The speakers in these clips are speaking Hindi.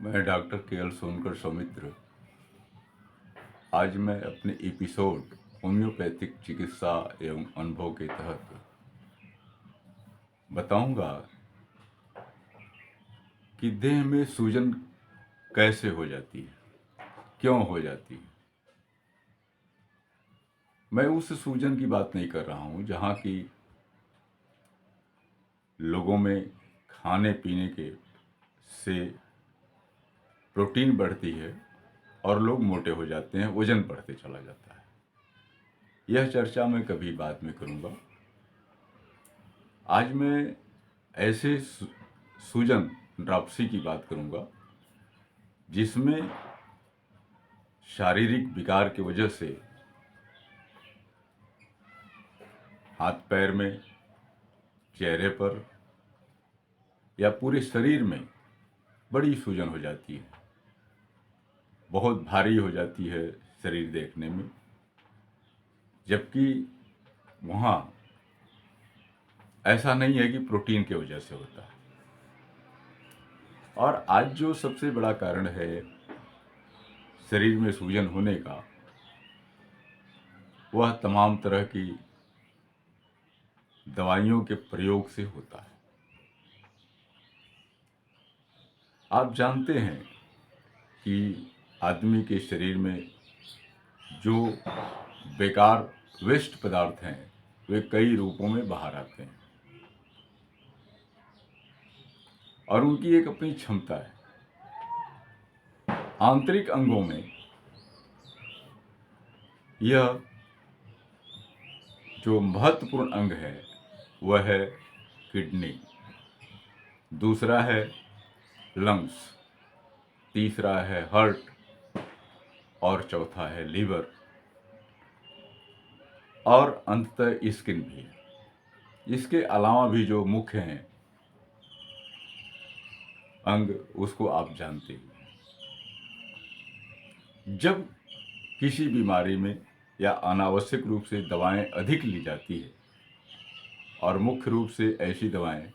मैं डॉक्टर के एल सोनकर सौमित्र। आज मैं अपने एपिसोड होम्योपैथिक चिकित्सा एवं अनुभव के तहत बताऊंगा कि देह में सूजन कैसे हो जाती है, क्यों हो जाती है। मैं उस सूजन की बात नहीं कर रहा हूं जहां की लोगों में खाने पीने के से प्रोटीन बढ़ती है और लोग मोटे हो जाते हैं, वजन बढ़ते चला जाता है। यह चर्चा मैं कभी बाद में करूंगा। आज मैं ऐसे सूजन ड्रापसी की बात करूंगा जिसमें शारीरिक विकार की वजह से हाथ पैर में, चेहरे पर या पूरे शरीर में बड़ी सूजन हो जाती है। बहुत भारी हो जाती है शरीर देखने में, जबकि वहाँ ऐसा नहीं है कि प्रोटीन की वजह से होता है। और आज जो सबसे बड़ा कारण है शरीर में सूजन होने का, वह तमाम तरह की दवाइयों के प्रयोग से होता है। आप जानते हैं कि आदमी के शरीर में जो बेकार वेस्ट पदार्थ हैं वे कई रूपों में बाहर आते हैं और उनकी एक अपनी क्षमता है। आंतरिक अंगों में यह जो महत्वपूर्ण अंग है वह है किडनी, दूसरा है लंग्स, तीसरा है हार्ट और चौथा है लीवर और अंततः स्किन भी है। इसके अलावा भी जो मुख्य हैं अंग उसको आप जानते हैं। जब किसी बीमारी में या अनावश्यक रूप से दवाएं अधिक ली जाती है और मुख्य रूप से ऐसी दवाएं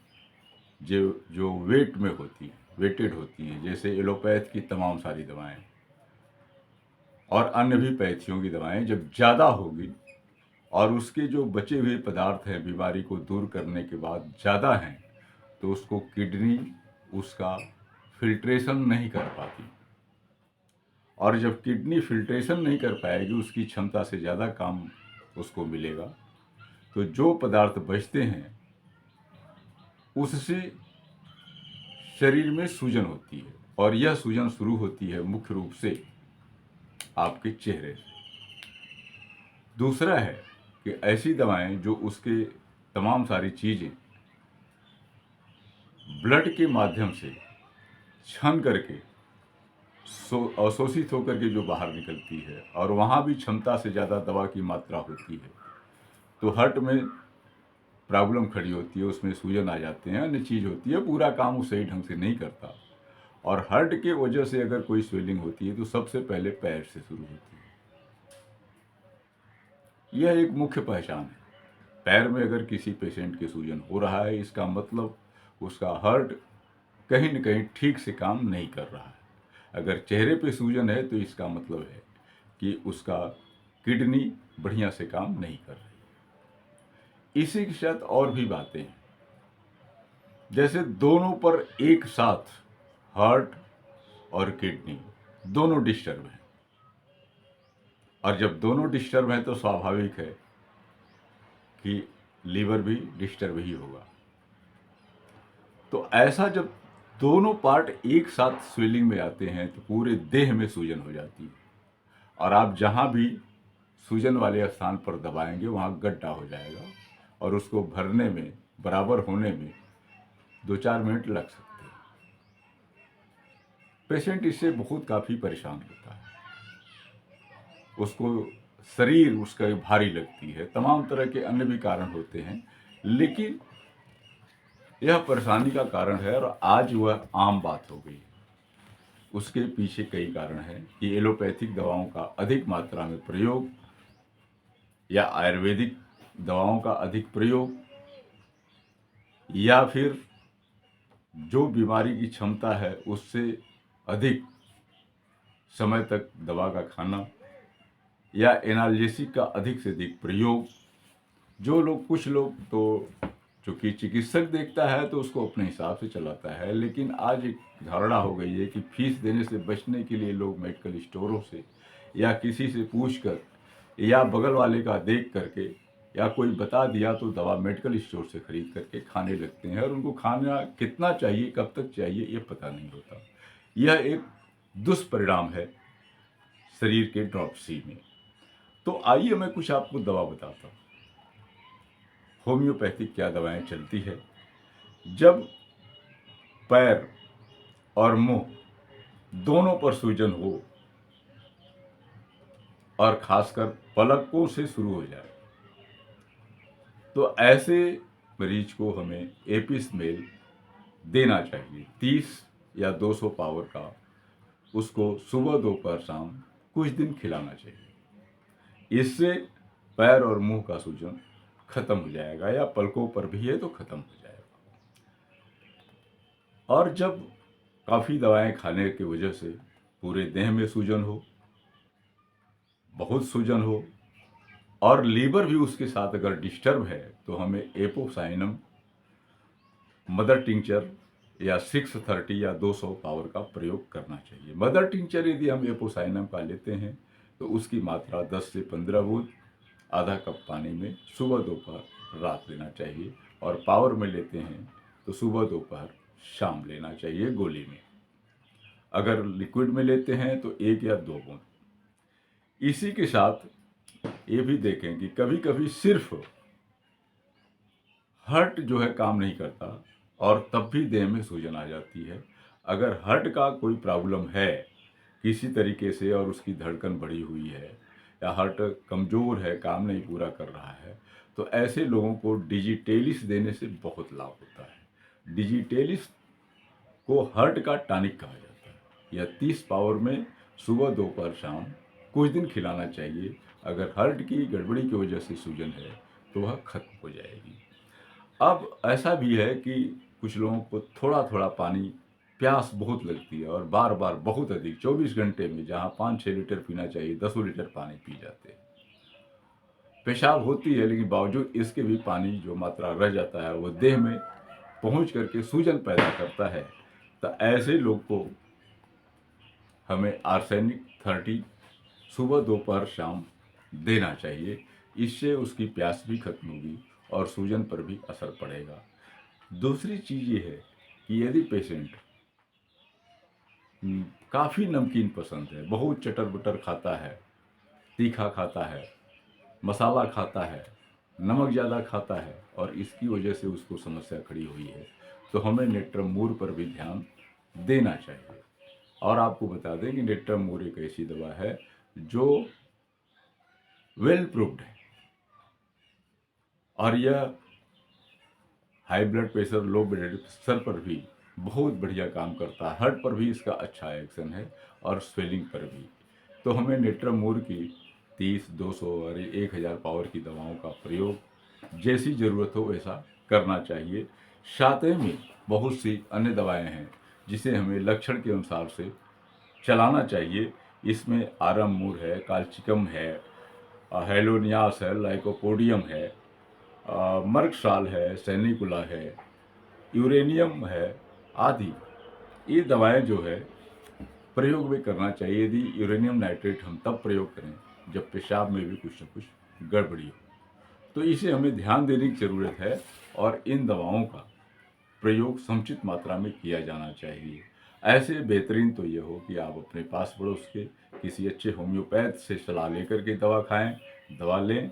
जो जो वेट में होती हैं, वेटेड होती हैं, जैसे एलोपैथ की तमाम सारी दवाएं और अन्य भी पैथियों की दवाएं जब ज़्यादा होगी और उसके जो बचे हुए पदार्थ हैं बीमारी को दूर करने के बाद ज़्यादा हैं, तो उसको किडनी उसका फिल्ट्रेशन नहीं कर पाती। और जब किडनी फिल्ट्रेशन नहीं कर पाएगी, उसकी क्षमता से ज़्यादा काम उसको मिलेगा, तो जो पदार्थ बचते हैं उससे शरीर में सूजन होती है। और यह सूजन शुरू होती है मुख्य रूप से आपके चेहरे से। दूसरा है कि ऐसी दवाएं जो उसके तमाम सारी चीज़ें ब्लड के माध्यम से छन करके अवशोषित होकर के जो बाहर निकलती है और वहाँ भी क्षमता से ज़्यादा दवा की मात्रा होती है, तो हार्ट में प्रॉब्लम खड़ी होती है, उसमें सूजन आ जाते हैं, अन्य चीज़ होती है, पूरा काम वो सही ढंग से नहीं करता। और हार्ट के वजह से अगर कोई स्वेलिंग होती है तो सबसे पहले पैर से शुरू होती है। यह एक मुख्य पहचान है। पैर में अगर किसी पेशेंट की सूजन हो रहा है, इसका मतलब उसका हार्ट कहीं न कहीं ठीक से काम नहीं कर रहा है। अगर चेहरे पे सूजन है तो इसका मतलब है कि उसका किडनी बढ़िया से काम नहीं कर रही। इसी के साथ और भी बातें हैं, जैसे दोनों पर एक साथ हार्ट और किडनी दोनों डिस्टर्ब हैं, और जब दोनों डिस्टर्ब हैं तो स्वाभाविक है कि लीवर भी डिस्टर्ब ही होगा। तो ऐसा जब दोनों पार्ट एक साथ स्वेलिंग में आते हैं तो पूरे देह में सूजन हो जाती है, और आप जहाँ भी सूजन वाले स्थान पर दबाएंगे वहाँ गड्ढा हो जाएगा और उसको भरने में, बराबर होने में 2-4 मिनट लग सकते हैं। पेशेंट इससे बहुत काफ़ी परेशान होता है, उसको शरीर उसका भारी लगती है, तमाम तरह के अन्य भी कारण होते हैं, लेकिन यह परेशानी का कारण है और आज वह आम बात हो गई। उसके पीछे कई कारण हैं कि एलोपैथिक दवाओं का अधिक मात्रा में प्रयोग या आयुर्वेदिक दवाओं का अधिक प्रयोग, या फिर जो बीमारी की क्षमता है उससे अधिक समय तक दवा का खाना या एनाल्जेसिक का अधिक से अधिक प्रयोग, जो लोग, कुछ लोग तो चूँकि चिकित्सक देखता है तो उसको अपने हिसाब से चलाता है, लेकिन आज एक धारणा हो गई है कि फीस देने से बचने के लिए लोग मेडिकल स्टोरों से या किसी से पूछकर या बगल वाले का देख करके या कोई बता दिया तो दवा मेडिकल स्टोर से खरीद करके खाने लगते हैं, और उनको खाना कितना चाहिए, कब तक चाहिए, ये पता नहीं होता। यह एक दुष्परिणाम है शरीर के ड्रॉपसी में। तो आइए मैं कुछ आपको दवा बताता हूँ। होम्योपैथिक क्या दवाएं चलती है। जब पैर और मुंह दोनों पर सूजन हो और खासकर पलकों से शुरू हो जाए, तो ऐसे मरीज को हमें एपिसमेल देना चाहिए। 30 या 200 पावर का उसको सुबह दोपहर शाम कुछ दिन खिलाना चाहिए। इससे पैर और मुंह का सूजन खत्म हो जाएगा, या पलकों पर भी है तो खत्म हो जाएगा। और जब काफ़ी दवाएं खाने की वजह से पूरे देह में सूजन हो, बहुत सूजन हो, और लीवर भी उसके साथ अगर डिस्टर्ब है, तो हमें एपोसाइनम मदर टिंचर या 630 या 200 पावर का प्रयोग करना चाहिए। मदर टिंचर यदि हम एपोसाइनम का लेते हैं तो उसकी मात्रा 10 से 15 बूंद आधा कप पानी में सुबह दोपहर रात लेना चाहिए, और पावर में लेते हैं तो सुबह दोपहर शाम लेना चाहिए गोली में। अगर लिक्विड में लेते हैं तो 1 या 2 बूंद। इसी के साथ ये भी देखें कि कभी कभी सिर्फ हार्ट जो है काम नहीं करता, और तब भी देह में सूजन आ जाती है। अगर हार्ट का कोई प्रॉब्लम है किसी तरीके से और उसकी धड़कन बढ़ी हुई है, या हार्ट कमज़ोर है, काम नहीं पूरा कर रहा है, तो ऐसे लोगों को डिजिटेलिस देने से बहुत लाभ होता है। डिजिटेलिस को हार्ट का टॉनिक कहा जाता है। यह 30 पावर में सुबह दोपहर शाम कुछ दिन खिलाना चाहिए। अगर हार्ट की गड़बड़ी की वजह से सूजन है तो वह खत्म हो जाएगी। अब ऐसा भी है कि कुछ लोगों को थोड़ा थोड़ा पानी, प्यास बहुत लगती है और बार बार बहुत अधिक 24 घंटे में जहाँ 5-6 लीटर पीना चाहिए 10 लीटर पानी पी जाते हैं। पेशाब होती है, लेकिन बावजूद इसके भी पानी जो मात्रा रह जाता है वो देह में पहुंच करके सूजन पैदा करता है। तो ऐसे लोग को हमें आर्सेनिक 30 सुबह दोपहर शाम देना चाहिए। इससे उसकी प्यास भी खत्म होगी और सूजन पर भी असर पड़ेगा। दूसरी चीज़ ये है कि यदि पेशेंट काफ़ी नमकीन पसंद है, बहुत चटर बटर खाता है, तीखा खाता है, मसाला खाता है, नमक ज़्यादा खाता है, और इसकी वजह से उसको समस्या खड़ी हुई है, तो हमें नेट्रमूर पर भी ध्यान देना चाहिए। और आपको बता दें कि नेट्रमूर एक ऐसी दवा है जो वेल प्रूव्ड है, और यह high blood pressure, low blood pressure पर भी बहुत बढ़िया काम करता है। हार्ट पर भी इसका अच्छा एक्शन है और स्वेलिंग पर भी। तो हमें नेट्रमूर की 30, 200 और 1000 पावर की दवाओं का प्रयोग जैसी ज़रूरत हो वैसा करना चाहिए। साथ में बहुत सी अन्य दवाएं हैं जिसे हमें लक्षण के अनुसार से चलाना चाहिए। इसमें आरममूर है, काल्चिकम है, हेलोनियास है, लाइकोपोडियम है, मर्कसाल है, सैनिकुला है, यूरेनियम है आदि। ये दवाएं जो है प्रयोग में करना चाहिए। यदि यूरेनियम नाइट्रेट हम तब प्रयोग करें जब पेशाब में भी कुछ न कुछ गड़बड़ी हो, तो इसे हमें ध्यान देने की ज़रूरत है, और इन दवाओं का प्रयोग समुचित मात्रा में किया जाना चाहिए। ऐसे बेहतरीन तो ये हो कि आप अपने पास पड़ोस के किसी अच्छे होम्योपैथ से सलाह लेकर के दवा खाएं, दवा लें।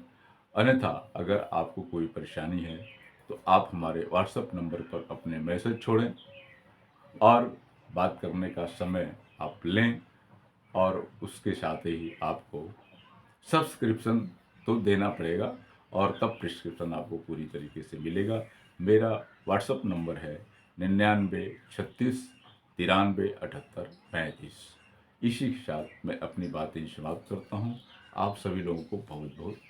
अन्यथा अगर आपको कोई परेशानी है तो आप हमारे व्हाट्सएप नंबर पर अपने मैसेज छोड़ें, और बात करने का समय आप लें, और उसके साथ ही आपको सब्सक्रिप्शन तो देना पड़ेगा, और तब प्रिस्क्रिप्शन आपको पूरी तरीके से मिलेगा। मेरा व्हाट्सएप नंबर है 99 36 93 78 35। इसी के साथ मैं अपनी बातें समाप्त करता हूँ। आप सभी लोगों को बहुत बहुत